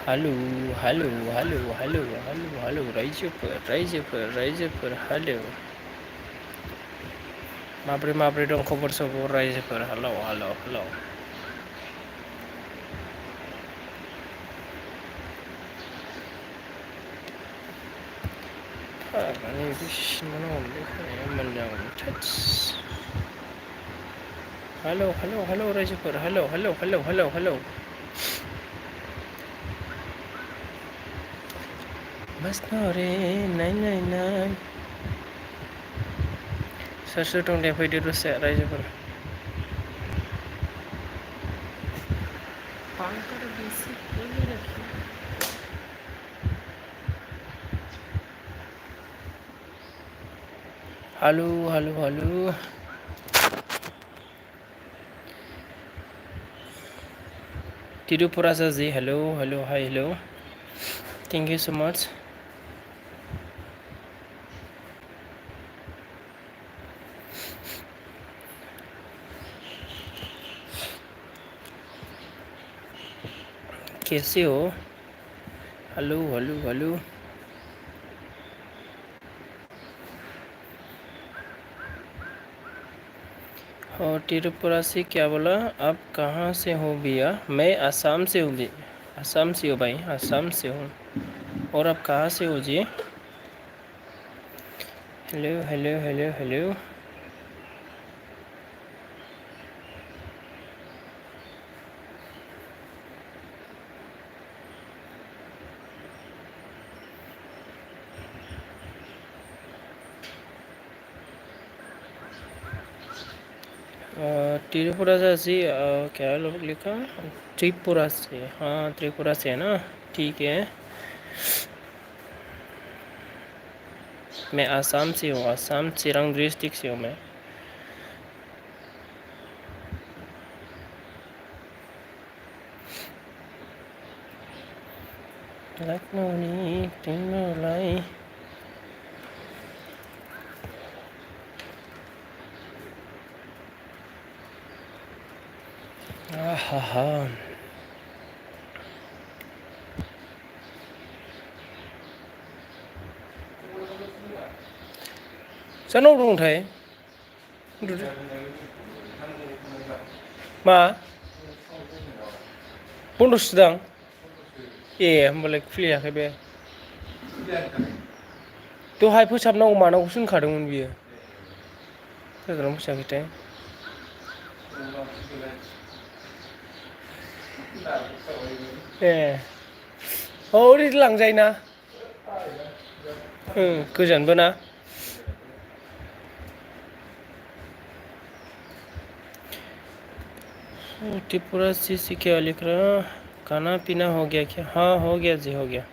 Hello, hello, hello, hello, hello, hello, raijwpwr, hello. Mabre dong खबर सबर रायजोफोर hello, hello, hello. Ini bis mana Hello, hello, hello, raijwpwr, hello, hello, hello, hello, hello. Masnore, nine. Soर दं दे फैदो दसे रायजोफोर Hello, hello, hello. Tirupurasaji, hello, hello, hi, hello. Thank you so much. कैसे हो? Hello, hello, hello. और तिरुपुरा से क्या बोला? आप कहाँ से हो भैया? मैं असम से हूँ जी. असम से हो भाई, असम से हूँ. और आप कहाँ से हो जी? Hello, hello, hello, hello. Tripura से क्या लोग लिखा? त्रिपुरा से, हाँ त्रिपुरा से है ना. ठीक है. मैं आसाम से हूँ, आसाम चिरांग डिस्ट्रिक्ट से हूँ मैं. लखनऊ तिमीलाई आहा. सोरनाव दंथाय? मा? बन्दसो दां? ए होमबालाय खुलियाखै बे. दहाय फोसाबनांगौ मानांगौसो होनखादोंमोन बियो. फोसाबदोंना फोसाबाखैथाय? ए औ ओरैनो लांजायोना? गोजानबो ना? त्रिपुरा से क्या लिख रहा? खाना पीना हो गया क्या? हाँ हो गया जी, हो गया.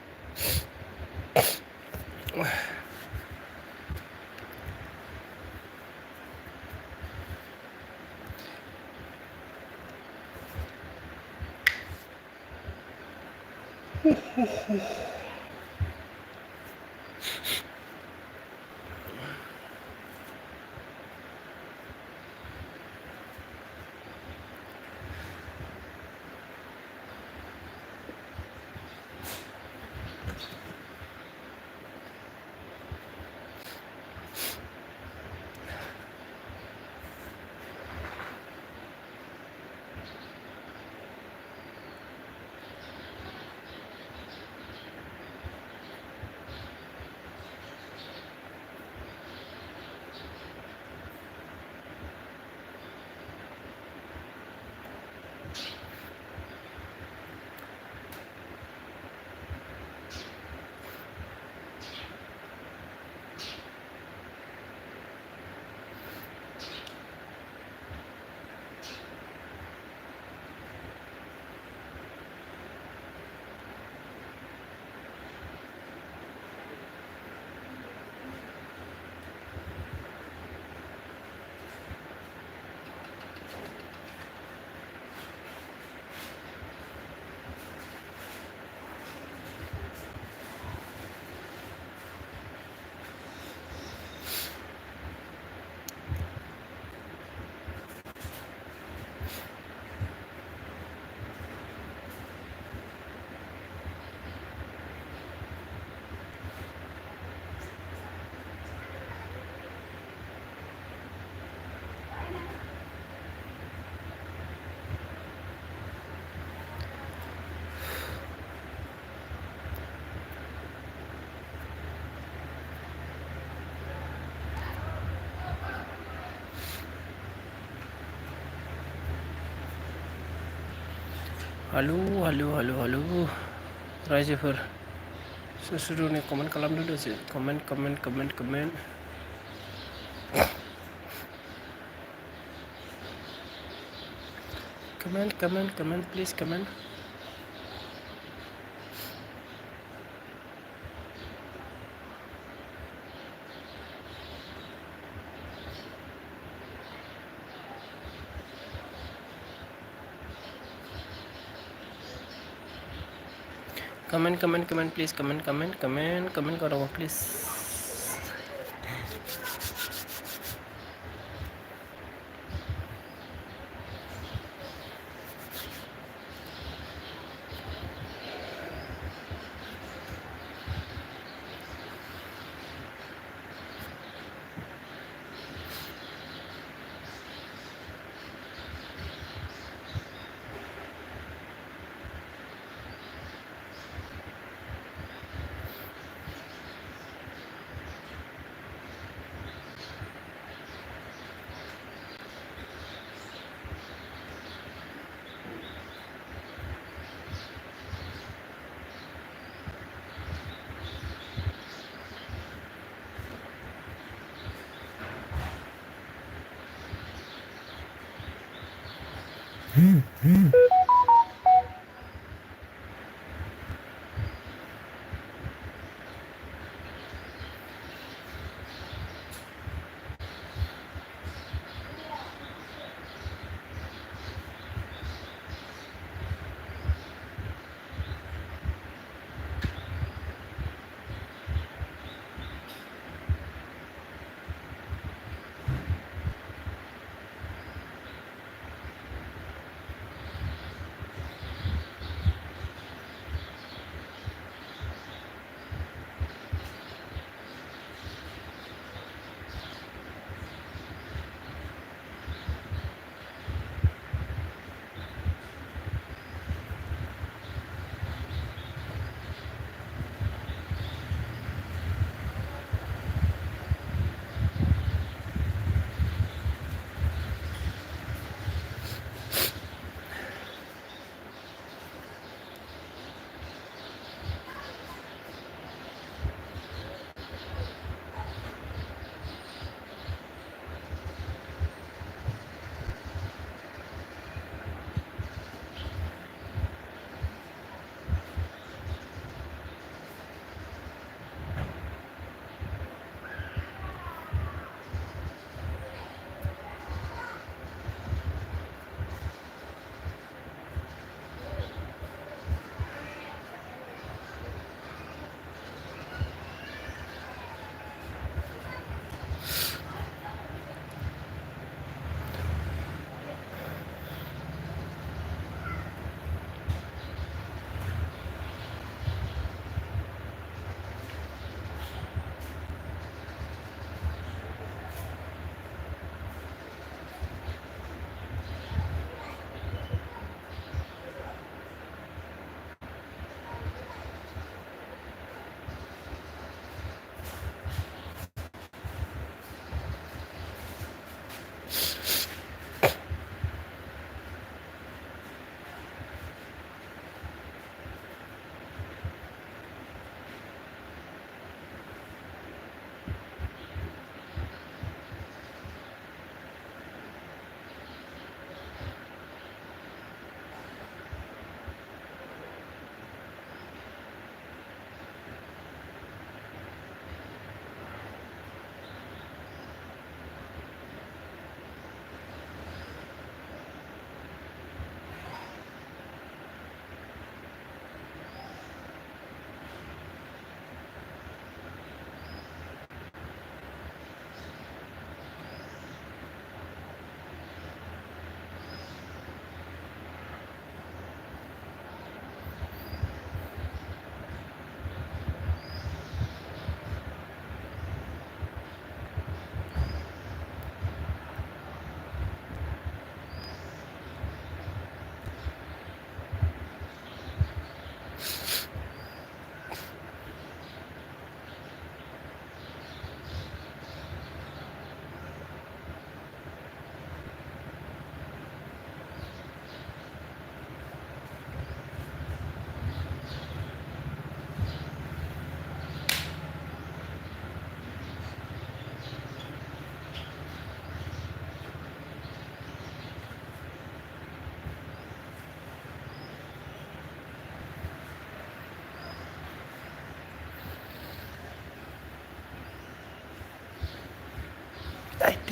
Halo, halo, halo, halo. रायजोफोर सुसुरुनि कमेन्ट खालामदो दसे comment comment comment comment comment comment comment please comment comment comment comment please comment comment comment comment करो प्लिज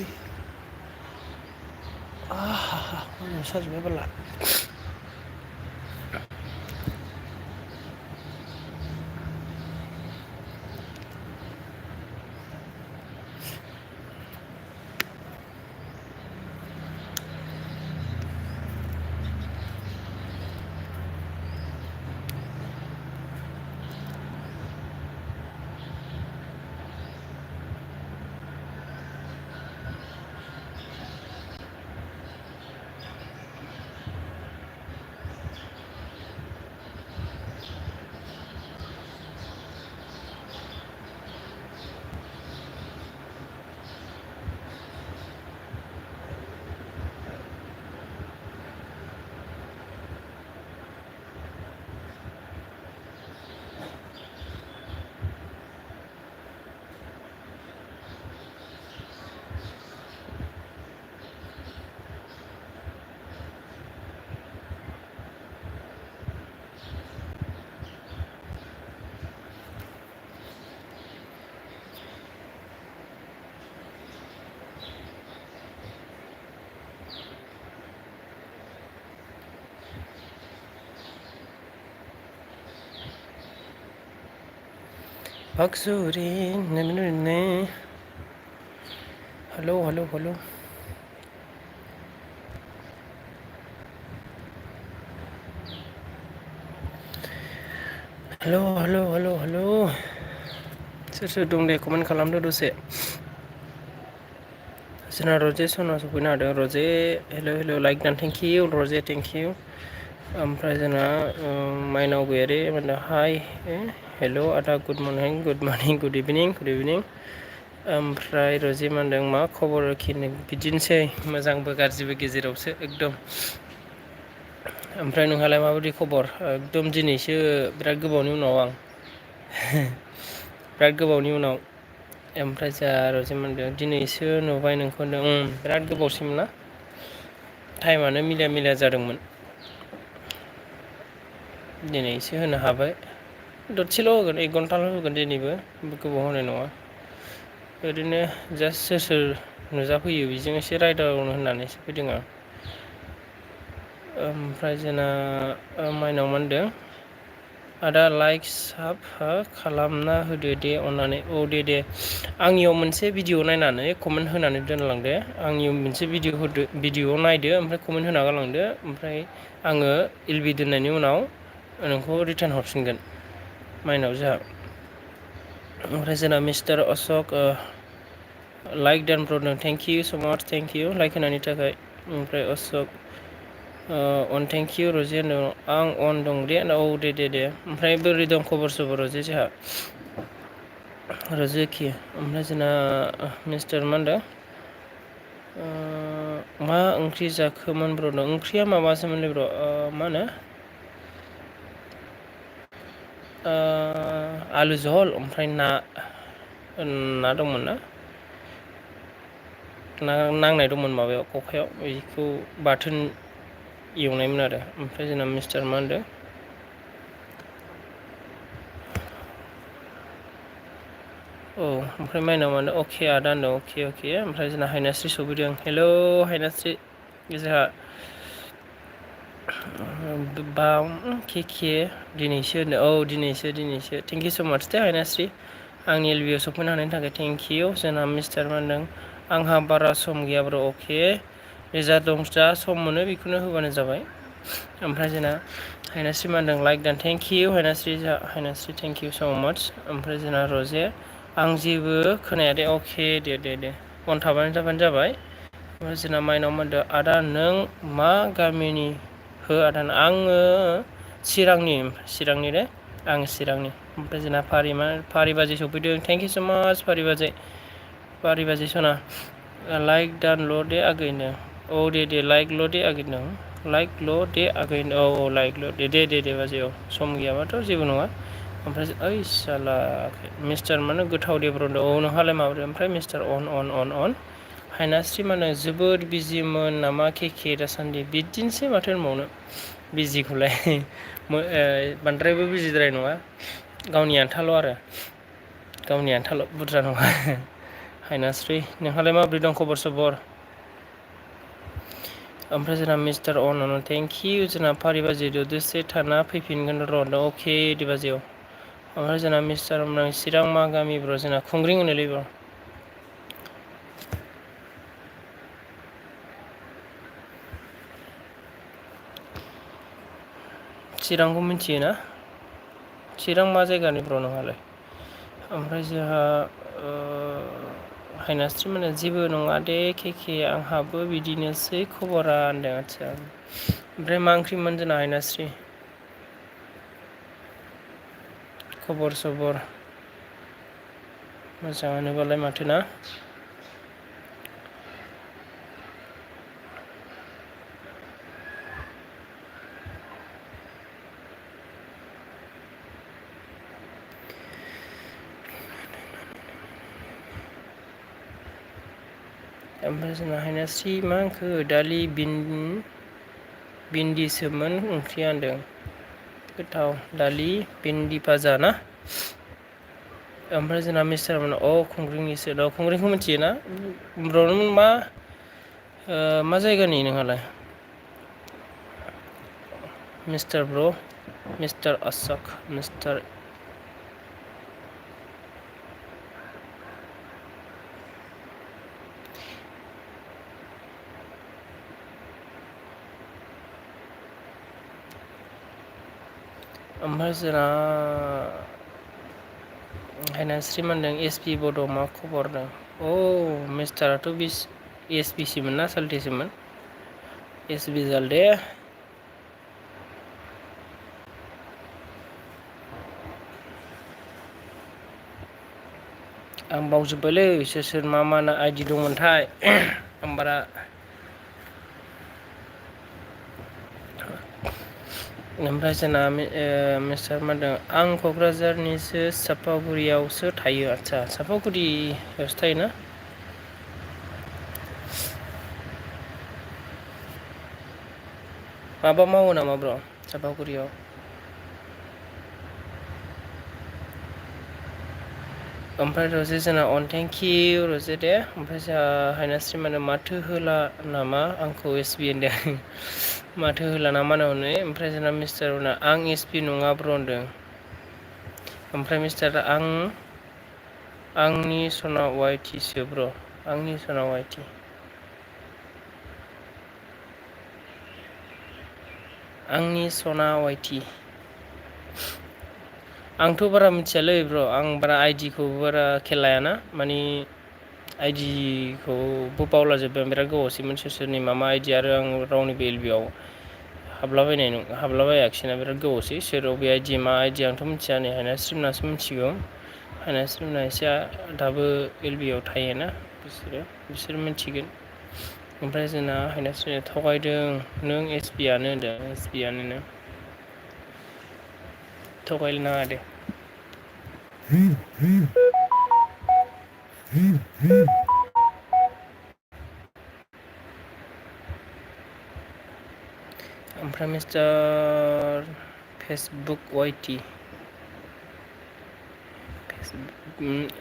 रेडि साजोब्बाय बाला Baksuri ne hello hello hello hello hello hello hello सोर दं दे comment खालामदो दसे जोंना रजे सना सफैनो हादों रजे हेलो हेलो लाइक दान thank you Raje thank you ओमफ्राय जोंना माइनाव गयारि माने हाय हेलो आदा गुड मर्निं गुड इभिनिं ओमफ्राय रजे मा होनदों मा खबर खिनो बिदिनोसै मोजांबो गाज्रिबो गेजेरावसो एकदम ओमफ्राय नोंहालाय माबायदि खबर एकदम दिनैसो बिराद गोबावनि उनाव आं बिराद गोबावनि उनाव ओमफ्राय जोंहा रजे मा होनदों दिनैसो नुबाय नोंखौ होनदों बिराद गोबावसिम ना टाइमानो मिलाया जादोंमोन दिनैसो होनो हाबाय दसेल' होगोन 1 घन्टाल' होगोन दिनैबो गोबाव होनाय नङा ओरैनो जास्ट सोर नुजाफैयो बेजों एसे रायदावनो होननानैसो फैदों आं ओमफ्राय जोंना माइनाव मा होनदों आदा लाइक साब खालामना होदो दे अननानै औ दे आंनियाव मोनसे भिडिअ नायनानै कमेन्ट होनानै दोनलांदो आंनि मोनसे भिडिअ नायदो ओमफ्राय कमेन्ट होना गालांदो ओमफ्राय आङो एलबि दोननायनि उनाव नोंखौ रिटार्न हरफिनगोन माइनाव जोंहा ओमफ्राय जोंना मिस्टार अशक लाइक दान ब्रदों थेंक इउ स' माच थेंक इउ लाइक होनायनि थाखाय ओमफ्राय अशक अन थेंक इउ रजे होनदों आं अन दं दे औ दे ओमफ्राय बोरै दं खबर सबर रजे जोंहा रजेखि ओमफ्राय जोंना मिस्टार मा होनदों मा ओंख्रि जाखोमोन ब्र' ओंख्रिया माबासोमोनलै ब्र' मा होनो आलु जहल ओमफ्राय ना दंमोन ना नांनाय दंमोन माबायाव खखायाव बेखौ बाथोन एवनायमोन आरो ओमफ्राय जोंना मिस्टार मा होनदों औ ओमफ्राय माइनाव मानो अके आदा होनदों अके ओमफ्राय जोंना हायनास्रि सफैदों हेलौ हायनास्रि जोंहा के दिनैसो होनदों औ दिनैसो थेंक इउ स' माच दे हायनास्रि आंनि एलबिआव सफैनो हानायनि थाखाय थेंक इउ जोंना मिस्टार मा होनदों आंहा बारा सम गैया ब्र' अके जा दं जा सम मोनो बेखौनो होबानो जाबाय ओमफ्राय जोंना हायनास्रि मा होनदों लाइक दान थेंक इउ हायनास्रि थेंक इउ स' माच ओमफ्राय जोंना रजे आं जेबो खोनायादे अके दे अन थाबानो जाबाय ओमफ्राय जोंना माइनाव मा होनदों आदा नों मा गामिनि हो आदा आङो चिरांनि दे आं चिरांनि ओमफ्राय जोंना फारि बाजै सफैदों थेंक इउ स' माच फारि बाजै सना लाइक दानल' दे आगैनो औ दे लाइकल' दे आगैनो औ लाइकल' दे बाजै औ सम गैयाबाथ' जेबो नङा ओमफ्राय ओइ साला मिस्टार मानो गोथाव दे ब्र औ नोंहालाय माबोरै ओमफ्राय मिस्टार अन हायनास्रि मानो जोबोद बिजिमोन नामा के दासान्दि बिदिनोसै माथो होनबावनो बिजिखौलाय बांद्रायबो बिजिद्राय नङा गावनि आन्थाल' बुरजा नङा हायनास्रि नोंहालाय माबोरै दं खबर सबर? ओमफ्राय जोंना मिस्टार अनन थेंकिउ जोंना फारि बाजै दसे थाना फैफिनगोन र' दा अके दे बाजियाव। ओमफ्राय जोंना मिस्टार चिरां मा गामि ब्र जोंना खुंग्रिं होनोलै ब्र। चिरांखौ मिथियोना? चिरां मा जायगानि ब्र नोंहालाय? ओमफ्राय जोंहा हायनास्रि मोनहा जेबो नङा दे केके आंहाबो बिदिनोसै खबरा होनदों आदसा। ओमफ्राय मा ओंख्रिमोन जोंना हायनास्रि? खबर सबर मोजाङानोबालाय माथो ना? ओमफ्राय जोंना हायनास्रि मा ओंख्रि दालि भिन्दिसोमोन ओंख्रिया होनदों। गोथाव दालि भिन्दि भाजा ना? ओमफ्राय जोंना मिस्टारमोन खुंग्रिंनिसो दा खुंग्रिंखौ मिथियोना? ब्र नों मा जायगानि नोंहालाय? मिस्टार ब्र' मिस्टार अशक मिस्टार ओमफ्राय जोंना हायनास्रि मोनदों एस पि बड' मा खबर नो? मिस्टाराथ' एस पि सिमोन ना साल्थिसोमोन? एस बि जाल दे। आं बावजोब्बायलै सोर सोर मा मा आइदि दंमोनथाय आं बारा ओमफ्राय जोंना मिस्टार मोनदों आं क'क्राझारनिसो चापागुरियावसो थायो आदसा चापागुरियावसो थायोना? माबा मावो नामा ब्र चापागुरियाव? ओमफ्राय रजे जोंना थेंकिउ रजे दे ओमफ्राय जोंहा हायनास्रि मोननो माथो होला नामा आंखौ एस बि होनदों। माथो होला नामा होननो हनै ओमफ्राय जोंना मिस्टार आं एस पि नङा ब्र होनदों। ओमफ्राय मिस्टार आंनि सना वाइटिसो ब्र आंनि सना वाइटि। आंनि सना वाइटि। आंथ' बारा मिथियालै ब्र' आं बारा आइदिखौ बारा खेल लायाना मानि आइदिखौबो बावलाजोब्बाय आं बिराद गोबावसैमोन सोर सोरनि मा मा आइदि आरो आं रावनिबो एल बि आव हाबलाबायाखिसैना बिराद गोबावसै सोर बे आइदि मा आइदि आंथ' मिथिया नै हायनास्रि मोनहासो मिथिगौ। हायनास्रि मोनहा एसे दाबो एल बि आव थायोना बिसोर मिथिगोन। ओमफ्राय जोंना हायनास्रिया थगायदों नों एस पि आनो होनदों एस पि आनो नो। थगायनो नाङा दे। ओमफ्राय मिस्टार फेसबुक वाइटि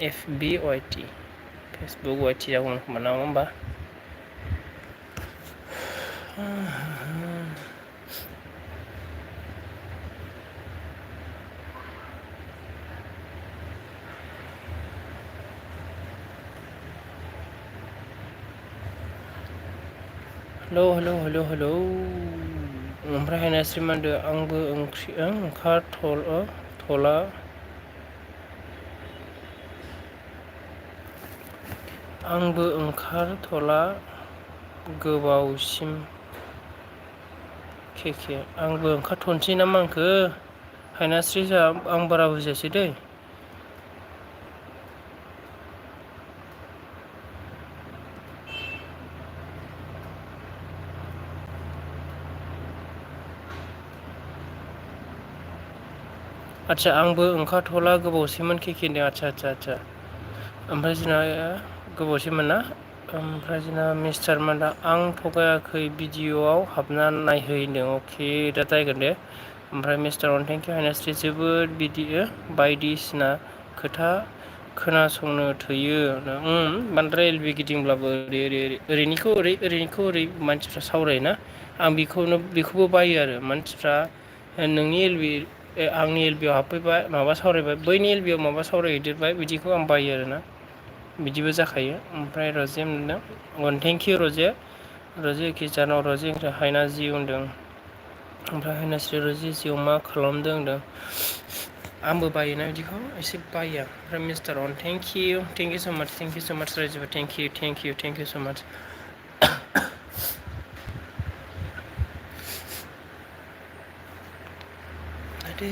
एफ बि वाइटि फेसबुक वाइटि जागौमोन खोमा नङा होमबा? हेलौ ओमफ्राय हायनास्रि मा होनदों आंबो ओंखारथ'ला आंबो ओंखारथ'ला गोबावसिम केके आंबो ओंखारथ'नोसै ना मा होनखो हायनास्रि जोंहा आं बारा बुजियासै दै। आदसा आंबो ओंखारथ'ला गोबावसैमोन केके होनदों आदसा ओमफ्राय जोंना गोबावसैमोन ना? ओमफ्राय जोंना मिस्टार मानदा आं थगायाखै भिडिअ'आव हाबना नायहै होनदों अके दा जागोन दे। ओमफ्राय मिस्टार थेंकिउ हायनास्रि जोबोद बिदि बायदिसिना खोथा खोनासंनो थोयो बांद्राय एलबि गिदिंब्लाबो ओरैनिखौ ओरै मानसिफ्रा सावरायोना आं बेखौबो बायो आरो मानसिफ्रा नोंनि एलबि आंनि एलबि आव हाबफैबाय माबा सावरायबाय बैनि एलबि आव माबा सावरायहैदेरबाय बिदिखौ आं बायो आरोना बिदिबो जाखायो ओमफ्राय रजे मोनदों थेंकिउ रजे किजानाव रजे हायना जि होनदों ओमफ्राय हायनास्रि रजे जिआव मा खालामदों होनदों आंबो बायोना बिदिखौ एसे बायो ओमफ्राय मिस्टार अन थेंकिउ स' माच रायजोफोर थेंकिउ स' माच दे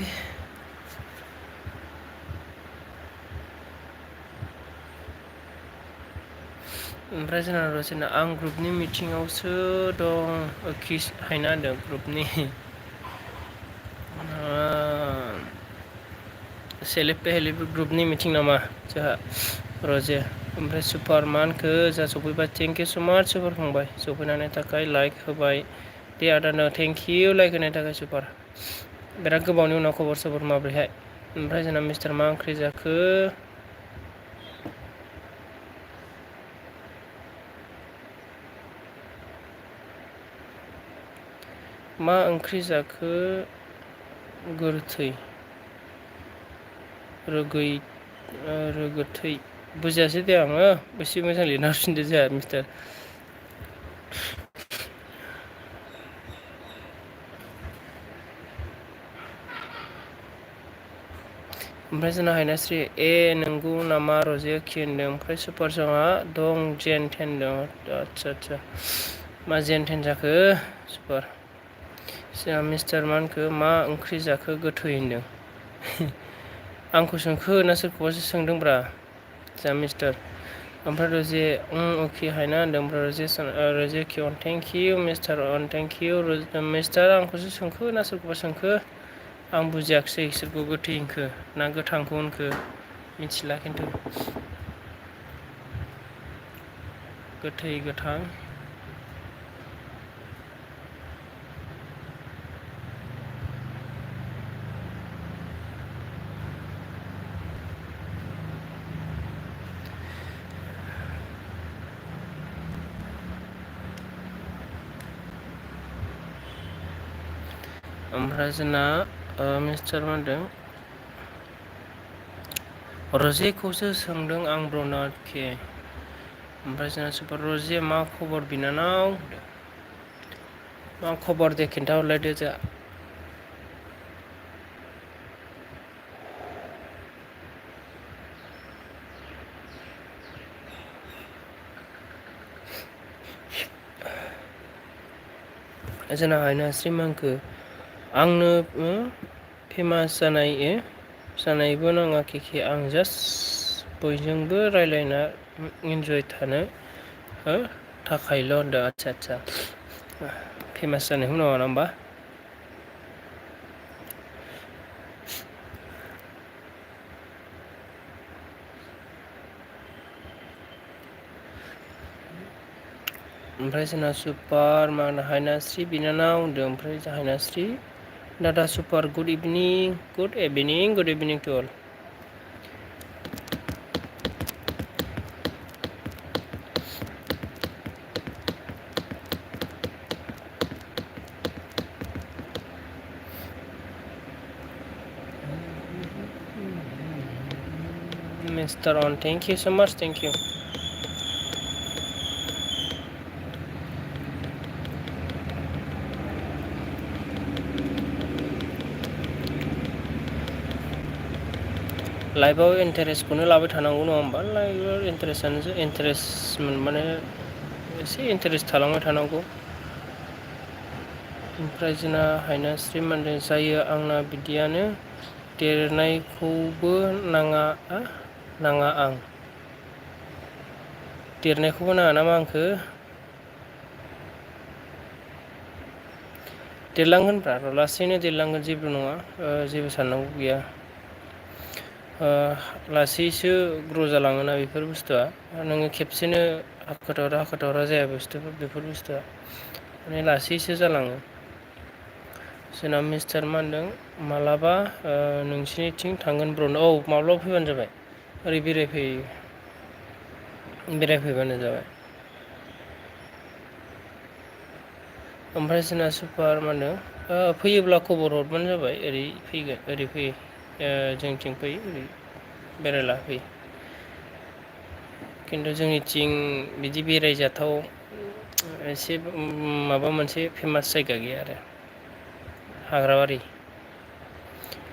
ओमफ्राय जोंना आं ग्रुपनि मिटिंआवसो दं किस हायना होनदों ग्रुपनि सेल्फ हेल्प ग्रुपनि मिटिं नामा जोंहा रजे ओमफ्राय सुपारमानखौ जा सफैबाय थेंकिउ स' माच सुपार फंबाय सफैनायनि थाखाय लाइक होबाय दे आदानो थेंकिउ लाइक होनायनि थाखाय सुपार बिराद गोबावनि उनाव खबर सबर माब्रैहाय ओमफ्राय जोंना मिस्टार मा ओंख्रि जाखो मा ओंख्रि जाखो गोथै रोगोथै बुजियासै दे आङो एसे मोजां लिरना हरफिनदो जोंहा मिस्टार ओमफ्राय जोंना हायनास्रि नोंगौ नामा रजे कि होनदों ओमफ्राय सुपार सङा दं जेन थेन दं आदसा मा जेन थेन जाखो सुपार जोंहा मिस्टार मानखो मा ओंख्रि जाखो गोथै होनदों आंखौ सोंखो ना सोरखौबासो सोंदोंब्रा जा मिस्टार ओमफ्राय रजे अके हायना होनदों ओमफ्राय रजे किन thank you mister and thank you mister आंखौसो सोंखो ना सोरखौबा सोंखो आं बुजियाखिसै सोरखौ गोथै होनखो ना गोथांखौ होनखो मिथिला खिन्थु गोथै गोथां ओमफ्राय जोंना मिस्टार मा होनदों रजेखौसो सोंदों आं ब्रनाद के ओमफ्राय जोंना सुपार रजे मा खबर बिनानाव मा खबर दे खिन्थाहरलायदो जोंहा जोंना हायनास्रि मांखो आंनो फेमास जानायबो नाङा केके आं जास्ट बयजोंबो रायलायना इन्जय थानो थाखायल' होनदों आदसा फेमास जानायखौ नाङा ना होमबा ओमफ्राय जोंना सुपार मा होनो हायनास्रि बिनानाव होनदों ओमफ्राय हायनास्रि दादा super good evening to all mister and thank you so' much thank you लाइफआव इन्टारेस्टखौनो लाबाय थानांगौ नङा होमबा लाइफआव इन्टारेस्ट मोनबानो एसे इन्टारेस्ट थालांबाय थानांगौ ओमफ्राय जोंना हायनास्रि मानदों जायो आंना बिदियानो देरनायखौबो नाङा आं देरनायखौबो नाङा नामा आंखो देरलांगोनब्रा लासैनो देरलांगोन जेबो नङा जेबो साननांगौ गैया लासैसो ग्र' जालाङोना बेफोर बुस्थुआ नोङो खेबसेनो हाखा जाया बेफोर बुस्थुआ माने लासैसो जालाङो जोंना मिस्टार मा होनदों मालाबा नोंसिनिथिं थांगोन ब्र औ माब्लाबा फैबानो जाबाय ओरै बेरायफैबानो जाबाय। ओमफ्राय जोंना सुपार मा होनो फैयोब्ला खबर हरबानो जाबाय ओरै फैगोन ओरै फै जोंथिं फै ओरै बेरायला फै खिन्थु जोंनिथिं बिदि बेरायजाथाव एसे माबा मोनसे फेमास जायगा गैया आरो हाग्राबारि।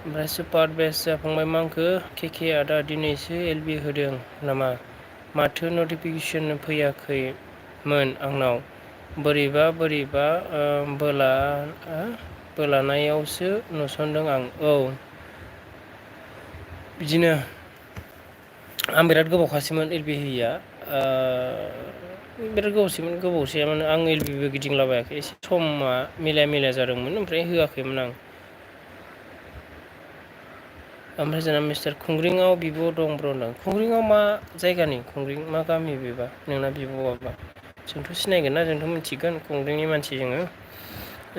ओमफ्राय सुपार बेस्ट जाखांबाय मा होनखो केके आदा दिनैसो एल बि होदों नामा? माथो नटिफिकेसन फैयाखैमोन आंनाव। बोरैबा बोलानायावसो नुसनदों आं। औ बिदिनो आं बिराद गोबावखासैमोन एल बि होयिया बिराद गोबावसैमोन आं एल बि बो गिदिंलाबायाखै एसे समा मिलाया जादोंमोन ओमफ्राय होआखैमोन आं। ओमफ्राय जोंना मिस्टार खुंग्रिंआव बिब' दं ब्र होनदों खुंग्रिंआव मा जायगानि खुंग्रिं मा गामि बेबा नोंना बिब'आबा? जोंथ' सिनायगोन ना जोंथ' मिथिगोन खुंग्रिंनि मानसि जोङो।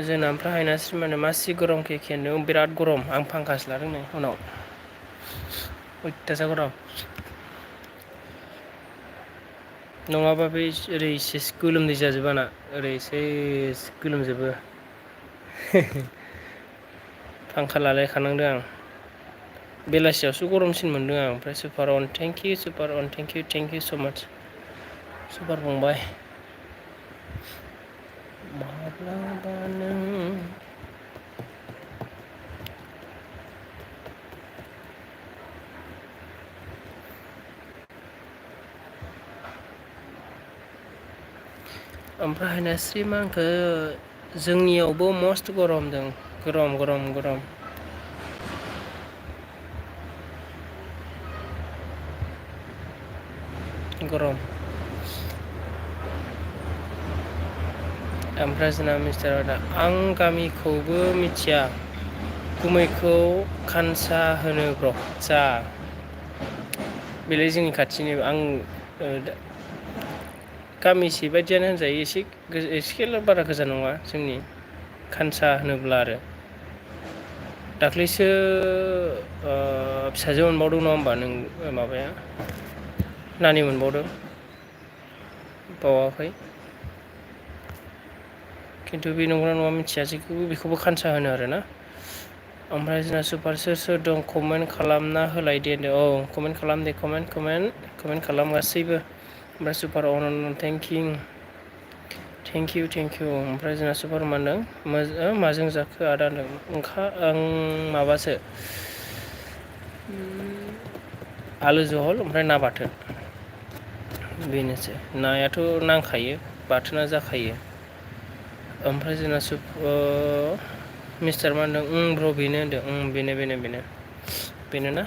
जोंना ओमफ्राय हायनास्रि माने मासि गरम केके होनदों बिराद गरम आं फांखासो लादों नै उनाव। अयथासार गरम। नङाबा बे ओरै सेस गोलोमदै जाजोबो आंना ओरै सेस गोलोमजोबो। फांखा लालायखानांदों आं। बेलासियावसो गरमसिन मोनदों आं ओमफ्राय सुपार अन थेंकिउ सुपार अन थेंकिउ स' माच। सुपार फंबाय। माब्लाबा नों ओमफ्राय हायनास्रि मा होनखो जोंनियावबो मस्थ गरम होनदों गरम। गरम। ओमफ्राय जोंना मिस्टार आदा आं गामिखौबो मिथिया गुमैखौ खानसा होनो ब्र जा बेलाय जोंनि खाथिनि आं गामिसे बायदियानो होनजायो एसेल' बारा गोजान नङा जोंनि खानसा होनोब्ला आरो दाख्लैसो फिसाजो मोनबावदों नङा होमबा नों माबाया नानि मोनबावदों बावाखै खिन्थु बे नंगौना नङा मिथिया जेखुनु बेखौबो खानसा होनो आरोना ओमफ्राय जोंना सुपार सोर दं कमेन्ट खालामना होलाय दे औ कमेन्ट खालाम दे कमेन्ट खालाम गासैबो ओमफ्राय सुपार थेंकिउ ओमफ्राय जोंना सुपार मा होनदों माजों जाखो आदा होनदों आं माबासो आलु जहल ओमफ्राय ना बाथोन बेनोसै नायाथ' नांखायो बाथोना जाखायो ओमफ्राय जोंना मिस्टार मा होनदों ब्र बेनो होनदों बेनो ना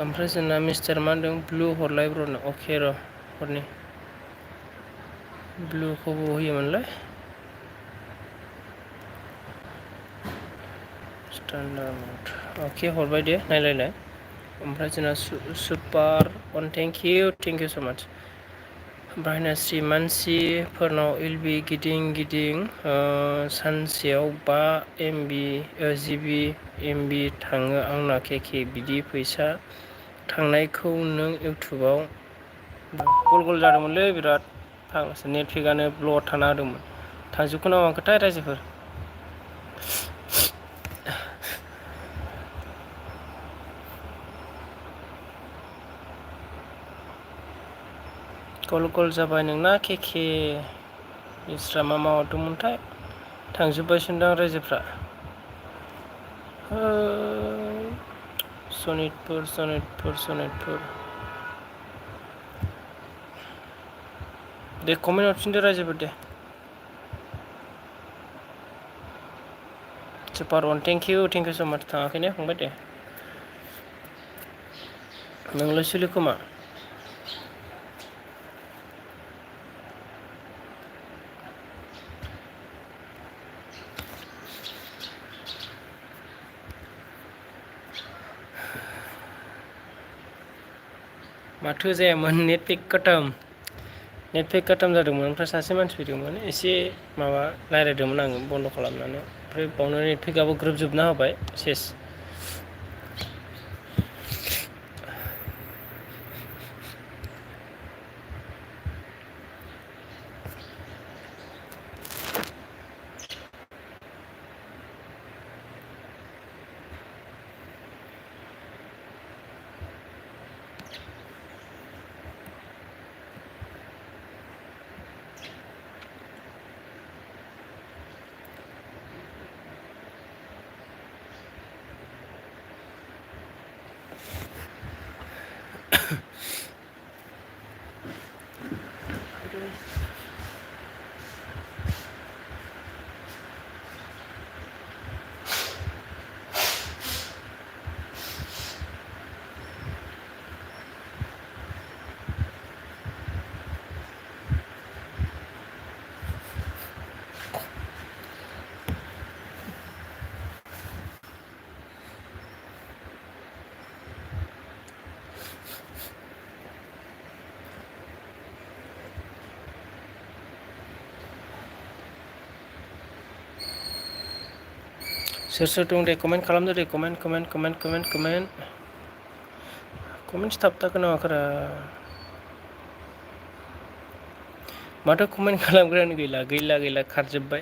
ओमफ्राय जोंना मिस्टार मा होनदों ब्लु हरलाय ब्रनो अके र' हरनि ब्लुखौ बबाव होयोमोनलाय स्टेन्डार्ड अके हरबाय दे नायलायलाय ओमफ्राय जोंना सुपार अन थेंकिउ स' माच बायनासि मानसिफोरनाव एल बि गिदिं सानसेयाव 5 जिबि एमबि थाङो आंना केके बिदि फैसा थांनायखौ नों इउटुबाव गल गल जादोंमोनलै बिराद फाग्लासो नेटफेकआनो ब्लड थाना होदोंमोन थांजोबखो ना माखोथाय रायजोफोर गल गल जाबाय नोंना केके इसरा मा मावहरदोंमोनथाय थांजोब्बायसोनदां रायजोफ्रा सनितपुर दे कमेन्ट हरफिनदो रायजोफोर दे सुपार वान थेंकिउ स' माच थाङाखै ने फंबाय दे नोंलाय सोलो खोमा माथो जायामोन नेटपेक काटाम जादोंमोन ओमफ्राय सासे मानसि फैदोंमोन एसे माबा रायज्लायदोंमोन आङो बन्द' खालामनानै ओमफ्राय बावनो नेटफेकआबो ग्रोब जोबना होबाय सेस सोर सोर दं दे कमेन्ट खालामदो दे कमेन्ट थाबथाखो नामाखारा माथो कमेन्ट खालामग्रायानो गैला खारजोब्बाय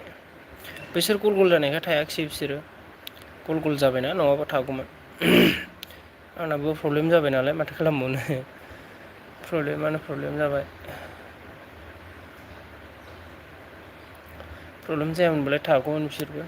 बिसोर गल गल जानायखाय थायाखिसै बिसोरो गल गल जाबायना नङाबा थागौमोन आंनाबो प्रब्लेम जाबाय नालाय माथो खालामबावनो प्रब्लेम जाबाय प्रब्लेम जायामोनबालाय थागौमोन बिसोरबो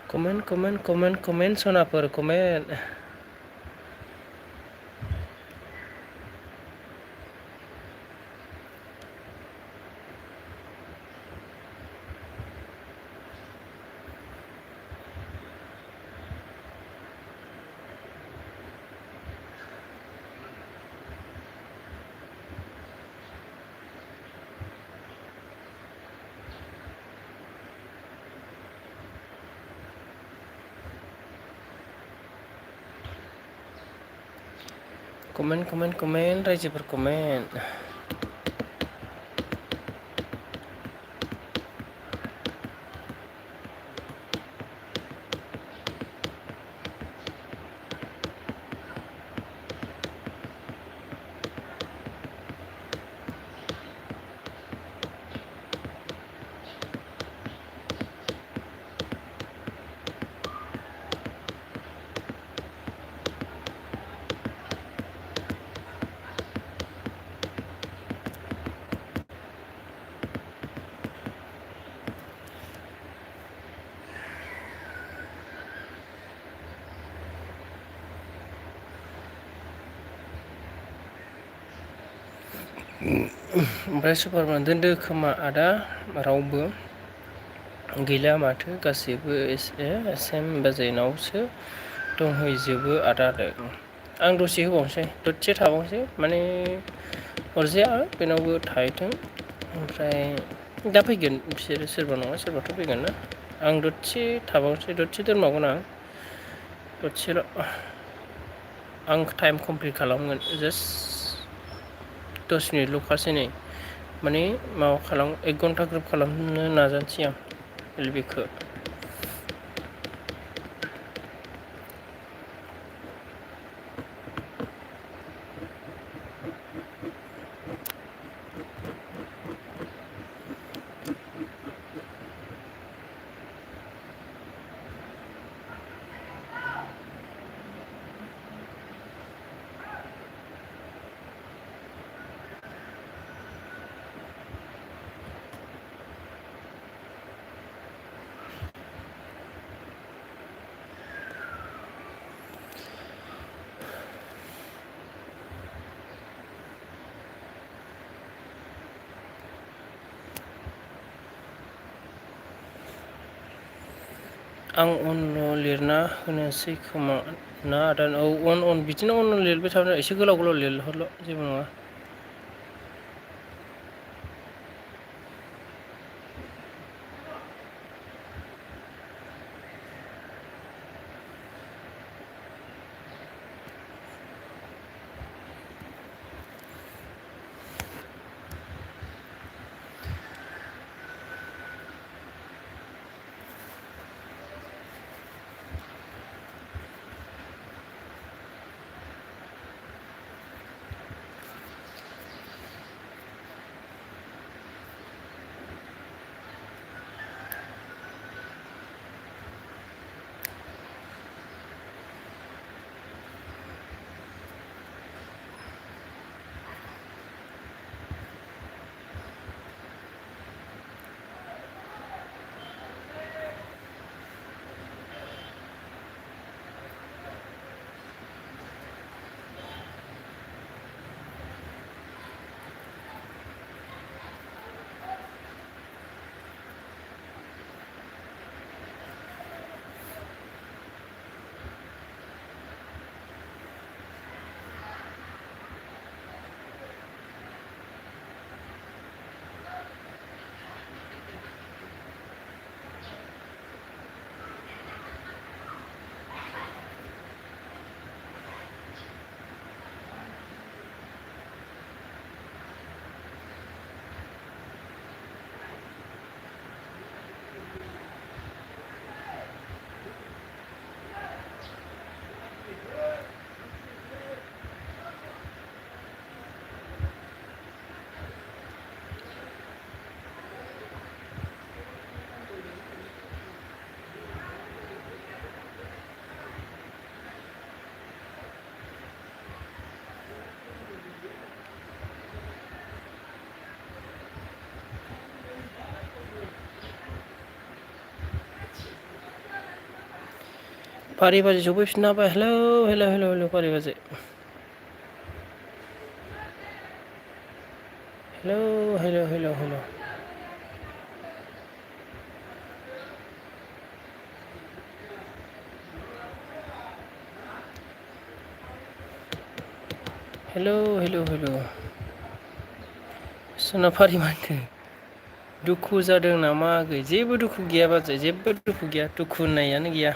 कमेन्ट सनाफोर कमेन्ट रायजोफोर कमेन्ट ओमफ्राय सुपारमेन दोनदो खोमा आदा रावबो गैला माथो गासैबो सेम बाजेनावसो दंहैजोबो आदा आं दसे होबावनोसै दसे थाबावनोसै माने अरजाया बेनावबो थाहैथों ओमफ्राय दा फैगोन बिसोरो सोरबा नङा सोरबाथ' फैगोन ना आं दसे थाबावनोसै दसे दोनबावगोन आं दसेल' आं टाइम कमप्लिट खालामगोन जास्ट 10 मिनिटल'खासै नै माने माबा 1 घन्टा ग्रोब खालामनो नाजानोसै आं बेखौ आं उनाव लिरना होनोसै खोमा ना आदा औ बिदिनो उनाव लिरबाय थाबानो एसे गोलाव लिरहरल' जेबो नङा फारि बाजै सफैफिनना होबाय हेलौ हेलौ हेलौ हेलौ फारि बाजै hello hello hello hello hello hello hello सोनाब फारि माथो दुखु जादों नामा आगै जेबो दुखु गैया बाजै जेबो दुखु गैया दुखु होननायानो गैया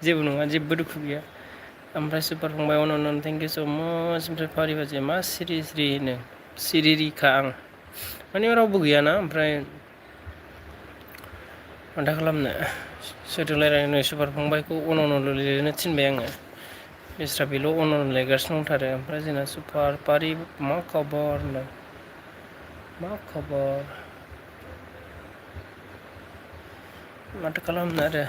जेबो नङा जेबो दुखु गैया ओमफ्राय सुपार फंबाय अन'न थेंक इउ स' माच ओमफ्राय फारि बाजै मा सिरि सिरि नो सिरिखा आं माने रावबो गैयाना ओमफ्राय माथो खालामनो सोरजों रायज्लायनो सुपार फंबायखौ अन'न लिरनो थिनबाय आङो बेस्रा बेल' अन'न लिरगासिनो दंथारो ओमफ्राय जोंना सुपार फारि मा खबर होनदों मा खबर माथो खालामनो आरो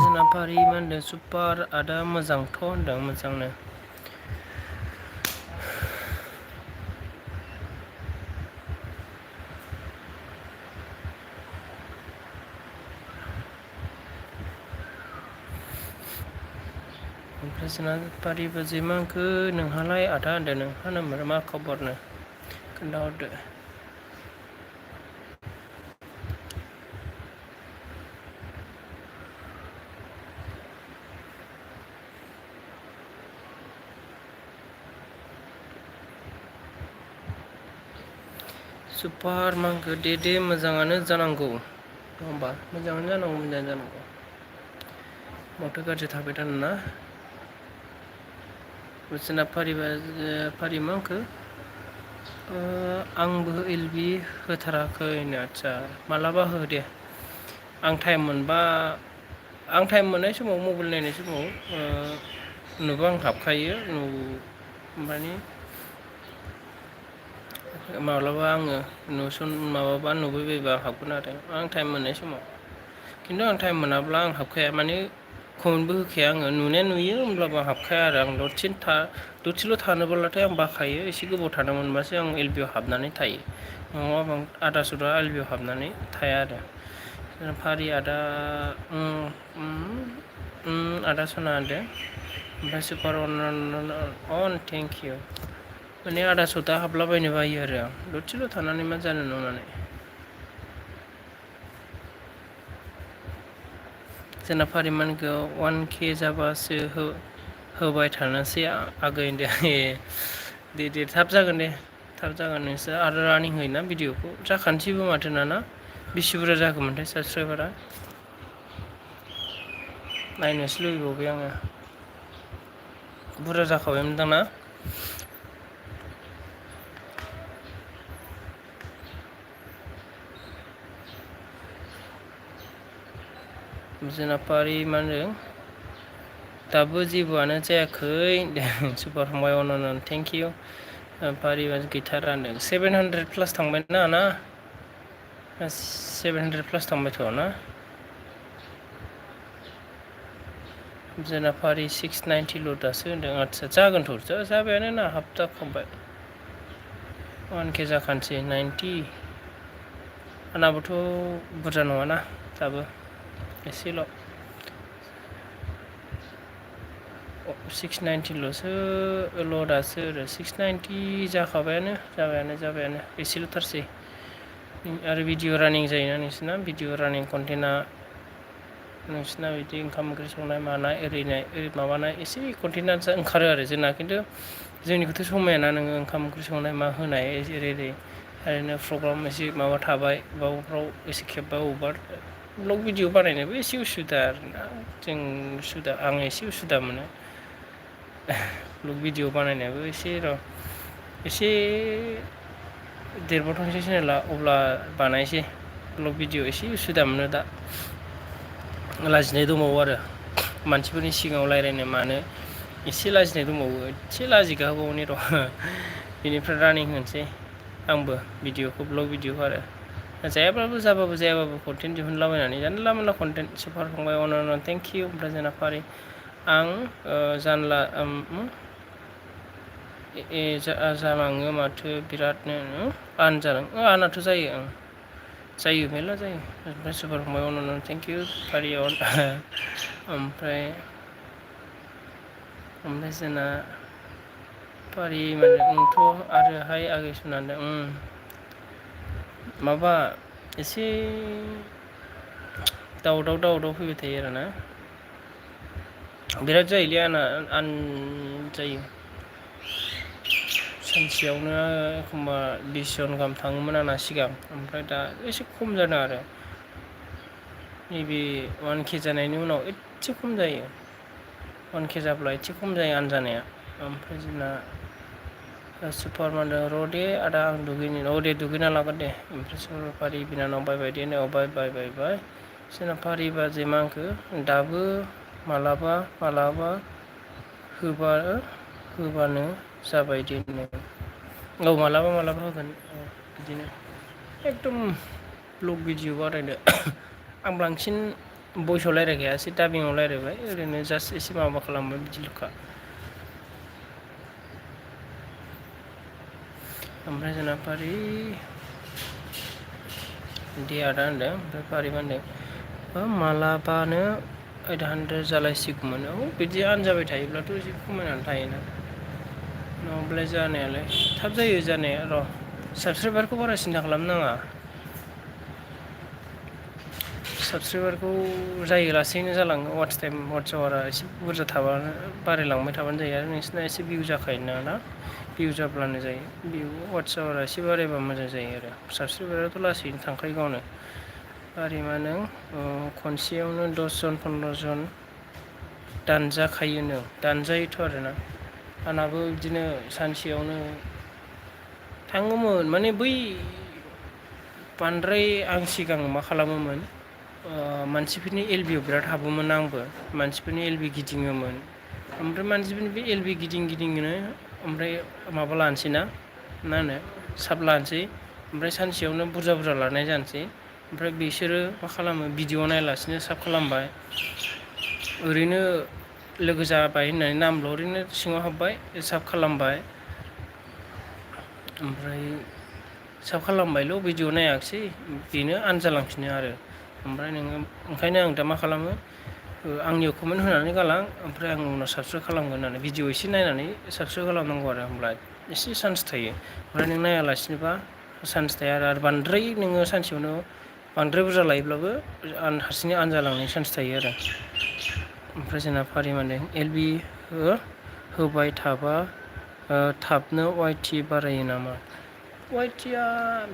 जोंना फारि मा होनदों सुपार आदा मोजांथ' होनदों मोजांनो ओमफ्राय जोंना फारि बाजै मा होनखो नोंहालाय आदा होनदों नोंहा मा खबरनो खोन्थाहरदो सुपार मा होनखो दे मोजाङानो जानांगौ नङा होमबा मोजाङानो जानांगौ मोजाङानो जानांगौ माथो गाज्रि थाबाय थानो ना जोंना फारि मा होनखो आंबो एल बि होथाराखैनो आदसा मालाबा हो दे आं टाइम मोनबा आं टाइम मोननाय समाव मबाइल नायनाय समाव नुबा आं हाबखायो माने माब्लाबा आङो माबाबा नुबायबायबा हाबगोन आरो आं टाइम मोननाय समाव खिन्थु आं टाइम मोनाब्ला आं हाबखाया माने कमेन्टबो होखाया आङो नुनाया नुयो होमब्लाबो हाबखाया आरो आं दसेल' थानोब्लाथाय आं बाखायो एसे गोबाव थानो मोनबासो आं एल बि आव हाबनानै थायो नङाबा आदा सुदा एल बि आव हाबनानै थाया आरो फारि आदा आदा सना होनदों ओमफ्राय सुपार अन थेंक इउ माने आदा सदा हाबलाबायनो बायो आरो आं दसेल' थानानै मा जानो नंनानै जोंना फारिमानखौ 1K जाबासो होबाय थानोसै आगै दे दे थाब जागोन दे थाब जागोन नोंसोर आरो रानिं होयोना भिडिअखौ जाखानोसैबो माथो ना बेसि बुरजा जाखोमोनथाय साबसक्राइबारा नायनोसो लुबैबावबाय आङो बुरजा जाखाबायमोनदां ना जोंना फारि मा होनदों दाबो जेबोआनो जायाखै सुपार फंबाय अन'न थेंक इउ फारि गैथारा होनदों 700 प्लास थांबाय ना 700 प्लास थांबायथ' ना जोंना फारि 690ल' दासो होनदों आदसा जागोनथ' जाबायानो ना हाब जाखांबाय 1K जाखानोसै 90 आंनाबोथ' बुरजा नङाना दाबो एसेल' 690ल'सो दासो आरो 690 जाबायानो एसेल'थारसै आरो भिडिअ रानिं जायोना नोंसोरना भिडिअ रानिं कन्टेन्टआ नोंसिना बिदि ओंखाम ओंख्रि संनाय मानाय ओरैनाय माबानाय एसे कन्टेन्टआ ओंखारो आरो जोंना खिन्थु जोंनिखौथ' समायाना नोङो ओंखाम ओंख्रि संनाय मा होनाय ओरै ओरैनो प्रग्राम एसे माबा थाबाय बावफ्राव एसे खेब्बा अबेबा ब्लग भिडिअ बानायनोबो एसे उसुबिदा आरोना आं एसे उसुबिदा मोनो ब्लग भिडिअ बानायनायाबो एसे देरबावथोंसै चेनेला अब्ला बानायसै ब्लग भिडिअ एसे उसुबिदा मोनो दा लाजिनाय दंबावो आरो मानसिफोरनि सिगाङाव रायज्लायनो मानो एसे लाजिनाय दंबावो एसे लाजिगाहोबावनि र' बेनिफ्राय रानिं होनोसै आंबो भिडिअखौ ब्लग भिडिअखौ आरो जायाबाबो कन्टेन्ट दिहुनलाबायनानै जानला मोनला कन्टेन्ट सुपार फंबाय अन'न थेंक इउ ओमफ्राय जोंना फारि आं जानला जालाङो माथो बिरादनो आन जालाङो आनाथ' जायो ओं जायो मेरला जायो ओमफ्राय सुपार फंबाय अन'नो थेंक इउ फारियाव ओमफ्राय जोंना फारि माने आंथ' आरोहाय आगै सनादों माबा एसे दावराव फैबाय थायो आरोना बिराद जायोलै आंना आन जायो सानसेयावनो एखमबा 20 जन गाहाम थाङोमोन आंना सिगां ओमफ्राय दा एसे खम जादों आरो नैबे 1K जानायनि उनाव एसे खम जायो 1K जाब्ला एसे खम जायो आन जानाया ओमफ्राय जोंना सुपार मानदों र' दे आदा आं दुगैनि औ दे दुगैना लागोन दे ओमफ्राय फारि बिनानाव बायबाय दे औ बाय जोंना फारि बाजै मा होनखो दाबो मालाबा होबानो जाबाय दे औ मालाबा होगोन औ बिदिनो एकदम ब्लग भिडिअ बारायनो आं बांसिन भइसआव रायज्लायखाया एसे दाबिंआव रायज्लायबाय ओरैनो जास्ट एसे माबा खालामबाय बिदिल'खा ओमफ्राय जोंना फारि दे आदा होनदों ओमफ्राय फारि मा होनदों मालाबानो 800 जालायसिगौमोन औ बिदि आन जाबाय थायोब्लाथ' एसे खमायनानै थायोना नङाबालाय जानायालाय थाब जायो जानाया र' साबसक्राइबारखौ बारा सिन्था खालामनो नाङा साबसक्राइबारखौ जायो लासैनो जालाङो वाट्स आवारा एसे बुरजा थाबानो बारायलांबाय थाबानो जायो आरो नोंसिना एसे भिउ जाखायो ना भिउ जाब्लानो जायो भिउ वाट्स आवारा एसे बारायबा मोजां जायो आरो साबसक्राइबाराथ' लासैनो थांखायो गावनो फारि मा होनो खनसेयावनो 10 जन 15 जन दानजाखायोनो दानजायोथ' आरोना आंनाबो बिदिनो सानसेयावनो थाङोमोन माने बै बांद्राय आं सिगां मा खालामोमोन मानसिफोरनि एलबियाव बिराद हाबोमोन आंबो मानसिफोरनि एलबि गिदिङोमोन ओमफ्राय मानसिफोरनि बे एलबि गिदिङोनो ओमफ्राय माबा लानोसै ना मा होनो साब लानोसै ओमफ्राय सानसेयावनो बुरजा लानाय जानोसै ओमफ्राय बिसोरो मा खालामो भिडिअ नायालासिनो साब खालामबाय ओरैनो लोगो जाबाय होननानै नामल' ओरैनो सिङाव हाबबाय साब खालामबाय ओमफ्राय साब खालामबायल' भिडिअ नायाखिसै बेनो आन जालांफिनो आरो ओमफ्राय नोङो ओंखायनो आं दा मा खालामो आंनियाव कमेन्ट होनानै गालां ओमफ्राय आं उनाव साबसक्राइब खालामगोन होननानै भिडिअ एसे नायनानै साबसक्राइब खालामनांगौ आरो होमब्ला एसे चान्स थायो ओमफ्राय नों नायालासिनोबा चान्स थाया आरो बांद्राय नोङो सानसेयावनो बांद्राय बुरजा लायोब्लाबो हारसिङै आन जालांनायनि चान्स थायो आरो ओमफ्राय जोंना फारि माने एलबि होबाय थाबा थाबनो वाइटि बारायो नामा वाइटिया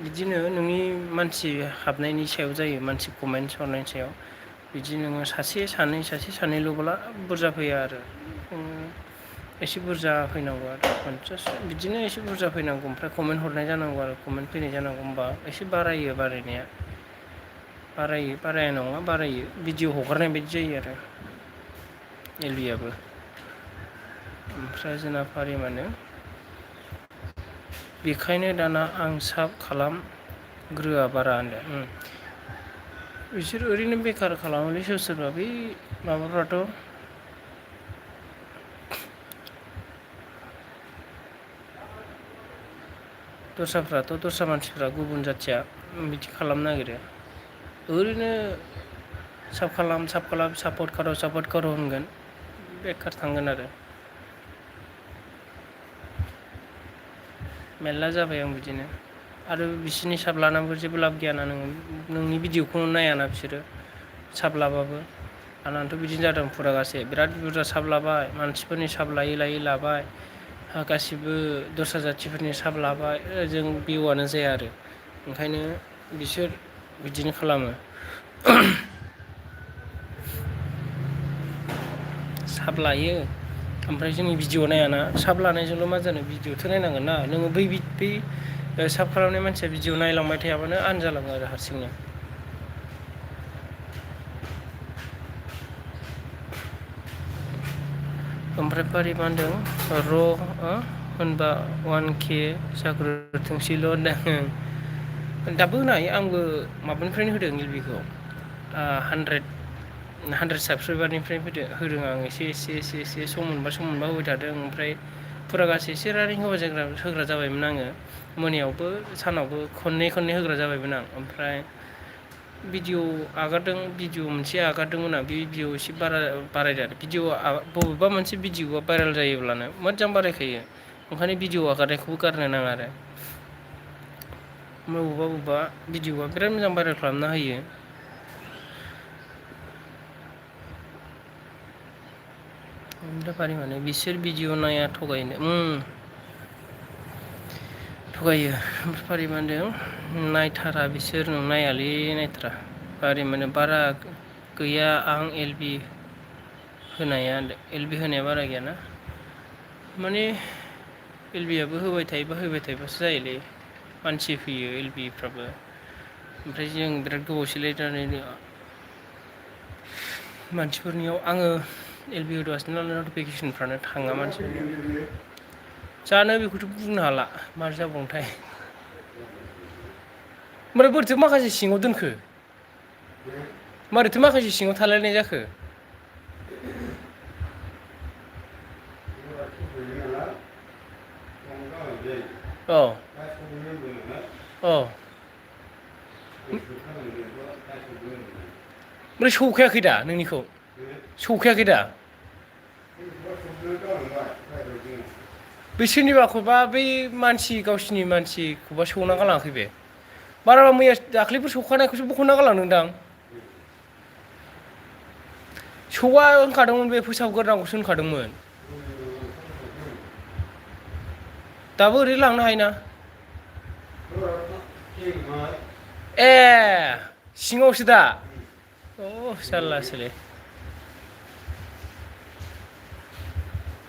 बिदिनो नोंनि मानसि हाबनायनि सायाव जायो मानसि कमेन्टस हरनायनि सायाव बिदि नोङो सासे सानैल'ब्ला बुरजा फैया आरो एसे बुरजा फैनांगौ आरो 50 बिदिनो एसे बुरजा फैनांगौ ओमफ्राय कमेन्ट हरनाय जानांगौ आरो कमेन्ट फैनाय जानांगौ होमबा एसे बारायो बारायनाया बाराया नङा बारायो भिडिअ हगारनाय बायदि जायो आरो एलबियाबो ओमफ्राय जोंना फारि माने बेखायनो दाना आं साब खालामग्रोआ बारा होनदों बिसोर ओरैनो बेखार खालामोलै सोरबा बै माबाफ्राथ' दस्रा मानसिफ्रा गुबुन जाथिया बिदि खालामनो नागिरो ओरैनो साब खालाम सापर्ट कर होनगोन बेखार थांगोन आरो मेरला जाबाय आं बिदिनो आरो बिसोरनि साब लानांगौ जेबो लाब गैयाना नोंनि भिडिअखौनो नायाना बिसोरो साब लाबाबो आंनाथ' बिदिनो जादों फुरागासे बिराद बुरजा साब लाबाय मानसिफोरनि साब लायै लाबाय गासिबो दस्रा जाथिफोरनि साब लाबाय जों भिउआनो जाया आरो ओंखायनो बिसोर बिदिनो खालामो साब लायो ओमफ्राय जोंनि भिडिअ नायाना साब लानायजोंल' मा जानो भिडिअथ' नायनांगोन ना नोङो बै साब खालामनाय मानसिया भिडिअ नायलांबाय थायाबानो आन जालाङो आरो हारसिंनो ओमफ्राय फारि मा होनदों र' होनबा 1K जाग्रोथोंसैल' होनदों दाबो होनो हायो आंबो माबानिफ्रायनो होदों एलबिखौ 100 साबसक्राइबारनिफ्राय होदों आं एसे सम मोनबा होबाय थादों ओमफ्राय फुरा गासै एसे रानिं होग्रा जाबायमोन आङो मोनायावबो सानावबो खननै होग्रा जाबायमोन आं ओमफ्राय भिडिअ आगारदों भिडिअ मोनसे आगारदोंमोन आं बे भिडिअ एसे बारायदों आरो भिडिअ बबेबा मोनसे भिडिअआ भाइरेल जायोब्लानो मोजां बारायखायो ओंखायनो भिडिअ आगारनायखौबो गारनो नाङा आरो बबेबा भिडिअआ बिराद मोजां भाइरेल खालामना होयो ओमफ्राय फारि माने बिसोर भिडिअ नाया थगायनो थगायो ओमफ्राय फारि मा होनदों नायथारा बिसोर नायालै नायथारा फारि माने बारा गैया आं एलबि होनाया होनाया बारा गैयाना माने एलबिआबो होबाय थायोबासो जायोलै मानसि फैयो एलबिफ्राबो ओमफ्राय जों बिराद गोबावसैलाय जानानै मानसिफोरनियाव आङो एलबि होदावगासिनो नालाय नटिफिकेसनफ्रानो थाङा मानसिफोरनियाव जानो बेखौथ' बुंनो हाला मारै जाबावोथाय ओमफ्राय बोरैथो माखासे सिङाव दोनखो मारैथो माखासे सिङाव थालायनाय जाखो औ औ ओमफ्राय सौखायाखै दा नोंनिखौ सौखायाखै दा बिसोरनि माखौबा बै मानसि गावसिनि मानसिखौबा सौना गालाङाखै बे बाराबा मैया दाख्लैफोर सौखानायखौसो बख'ना गालांदोंदां सौवा होनखादोंमोन बे फोसाबग्रोनांगौसो होनखादोंमोन दाबो ओरै लांनो हायोना ए सिङावसो दा अ जारलासोलै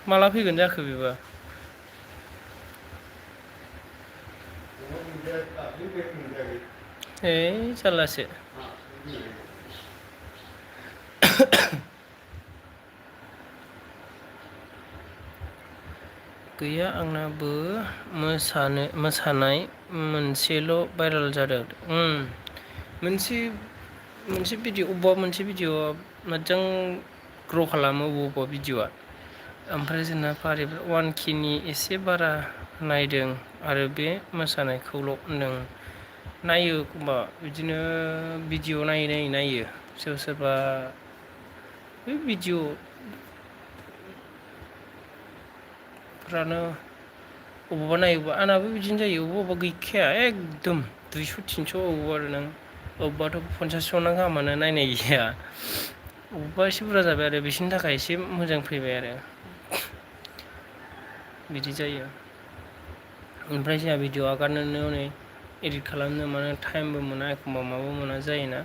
माला फैगोन जाखो बेबा है जारलासो गैया आंनाबो मोसानाय मोनसेल' भाइरेल जादों मोनसे भिडिअ अबेबा मोनसे भिडिअ मोजां ग्र' खालामो अबेबा भिडिअआ ओमफ्राय जोंना फारि 1K नि एसे बारा नायदों आरो बे मोसानायखौल' होनदों नायो एखमबा बिदिनो भिडिअ नायो सोरबा बे भिडिअफ्रानो अबावबा नायोबा आंनाबो बिदिनो जायो अबेबा गैखाया एकदम 200 300 अबावबा आरो नों अबेबाथ' 50 जन गाहामानो नायनाय गैया अबेबा एसे बुरजा जाबाय आरो बिसोरनि थाखाय एसे मोजां फैबाय आरो बिदि जायो ओमफ्राय जोंहा भिडिअ आगारनोनो हनै एडिट खालामनो मानो टाइमबो मोना एखमबा माबा मोना जायोना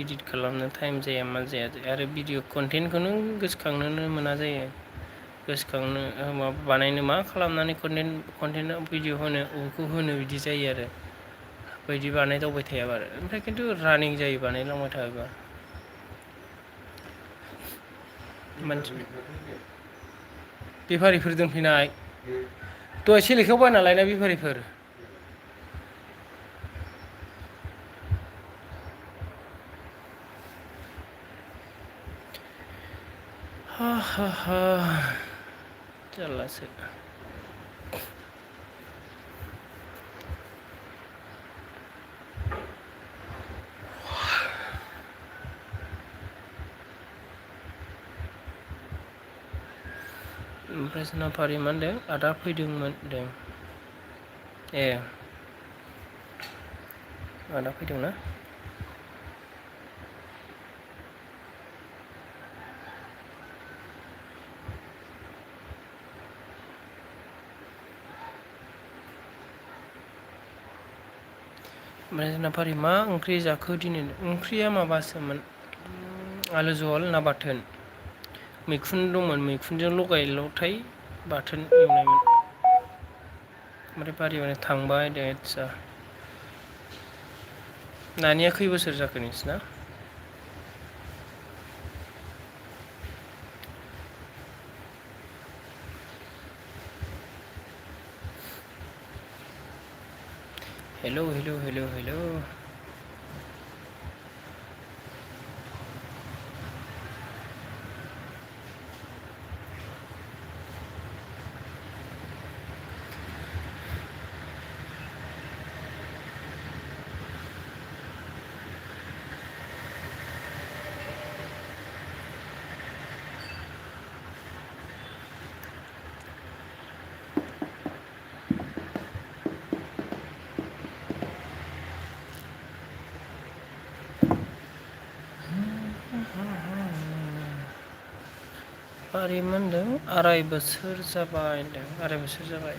इडिट खालामनो टाइम जाया मा जाया आरो भिडिअ कन्टेन्टखौनो गोसोखांनोनो मोना जायो गोसोखांनो बानायनो मा खालामनानै कन्टेन्ट भिडिअ होनो अबेखौ होनो बिदि जायो आरो बायदि बानायदावबाय थायाबा आरो ओमफ्राय खिन्थु रानिं जायो बानायलांबाय थायोबा बेफारिफोर दोनफैनाय दहाय सेलेखायाव बायना लायनाय बेफारिफोर हा जारलासो ओमफ्राय जोंना फारि मा होनदों आदा फैदोंमोन होनदों ए आदा फैदोंना ओमफ्राय जोंना फारि मा ओंख्रि जाखो दिनै ओंख्रिया माबासोमोन आलु जहल ना बाथोन मैखुन दंमोन मैखुनजों लगाय लथाय बाथोन एवनायमोन ओमफ्राय फारि माने थांबाय दे आदसा नानिया खै बोसोर जाखो नोंसिना हेलौ पारि मा होनदों 2.5 बोसोर जाबाय होनदों 2.5 बोसोर जाबाय।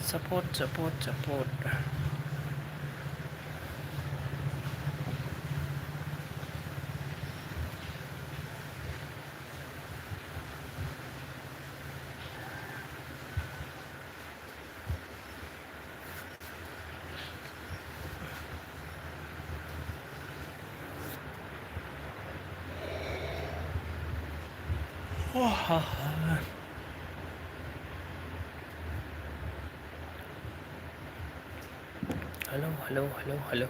Support.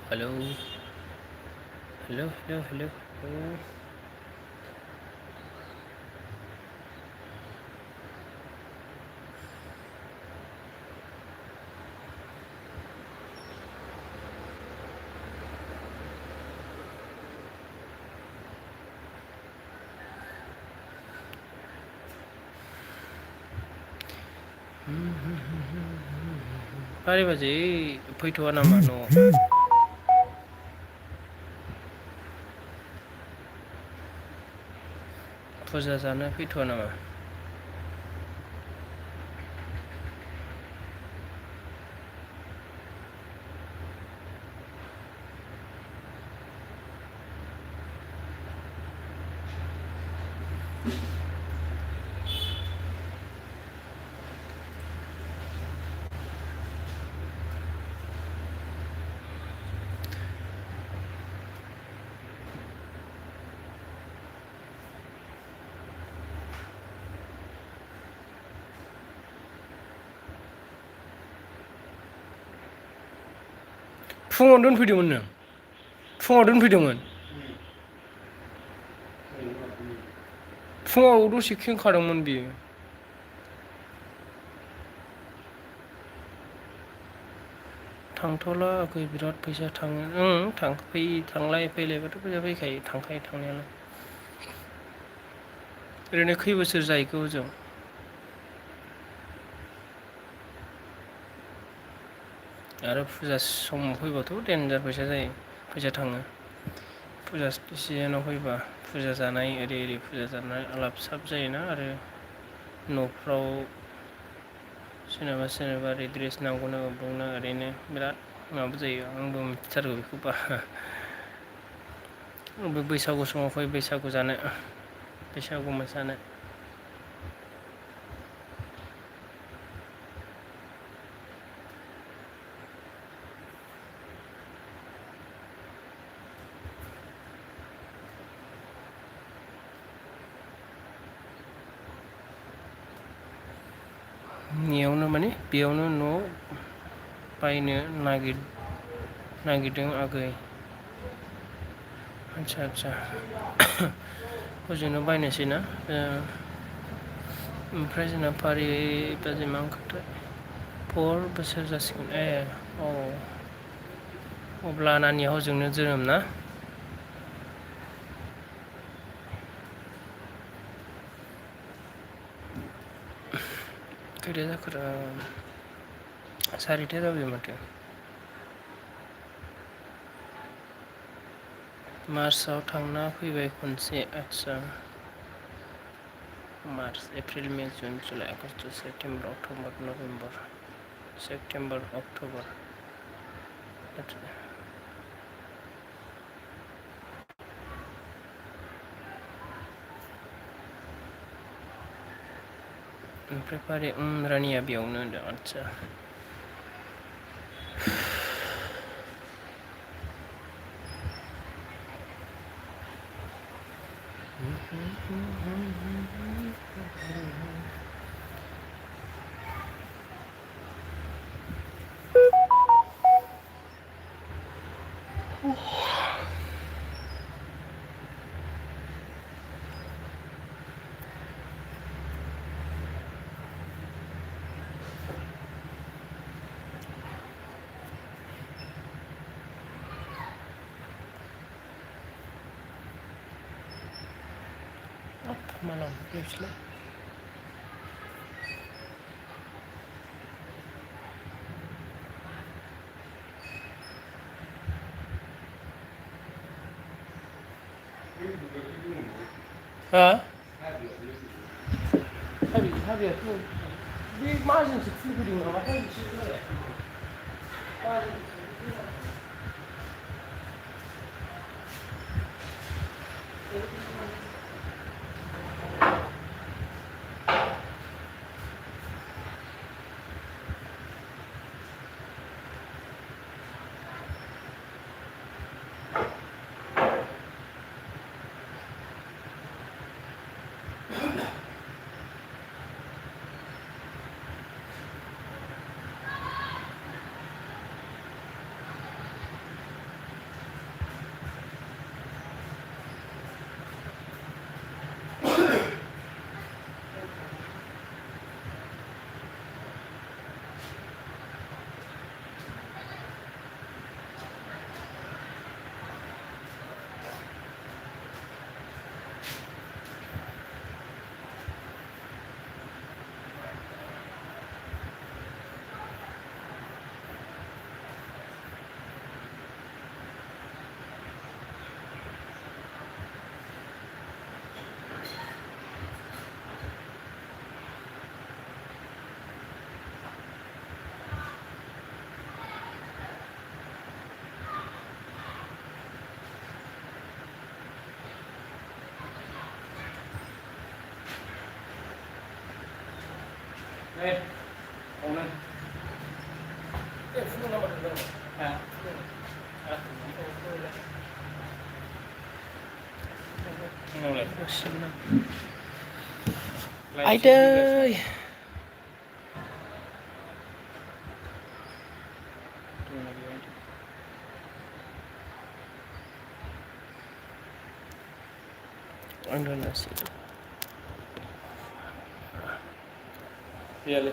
Hello. पारि बाजै फैथ'वा नामा न'आव? फुजा जानो फैथ'वा नामा? फुङाव दोनफैदोंमोन नों? फुङाव दोनफैदोंमोन? फुङाव दसे खेंखादोंमोन बियो। थांथ'ला आगै बिराद फैसा थाङो। थांलाय फैलायबाथ' फैसा फैखायो थांखायो थांनायालाय। ओरैनो खै बोसोर जाहैखो हजों? आरो फुजा समाव फैबाथ' देनजार फैसा जायो फैसा थाङो। फुजा सिजोनाव फैबा फुजा जानाय ओरै फुजा जानाय आलाब साब जायोना आरो न'फ्राव सोरनाबा ओरै ड्रेस नांगौनो ओरैनो बिराद माबा जायो आंबो मिथिथारगौ बेखौबा। बैसागु समाव फै बैसागु जानो बैसागु मोसानो। बेयावनो माने बेयावनो न' बायनो नागिरदों आगै। आदसा हजोंनो बायनोसै ना? ओमफ्राय जोंना फारि बाजै मा ओंखारखो? 4 बोसोर जासिगोन औ। अब्ला नानिया हजोंनो जोनोम ना? खैथा जाखोरा 4था जाबाय माथो। मार्चआव थांना फैबाय खनसे आदसा। March April May June July August September October November September October. ओमफ्राय फारि रानिया बेयावनो होनदों आदसा। Malam usually. Ha? Tabii yapıyorum. Bir margin çıksın gülüyor ama tabii bir şey böyle. Đây, ổn lên. Đây, phun nó bật được rồi. À. Ai đây? Anh đơn là gì? Really?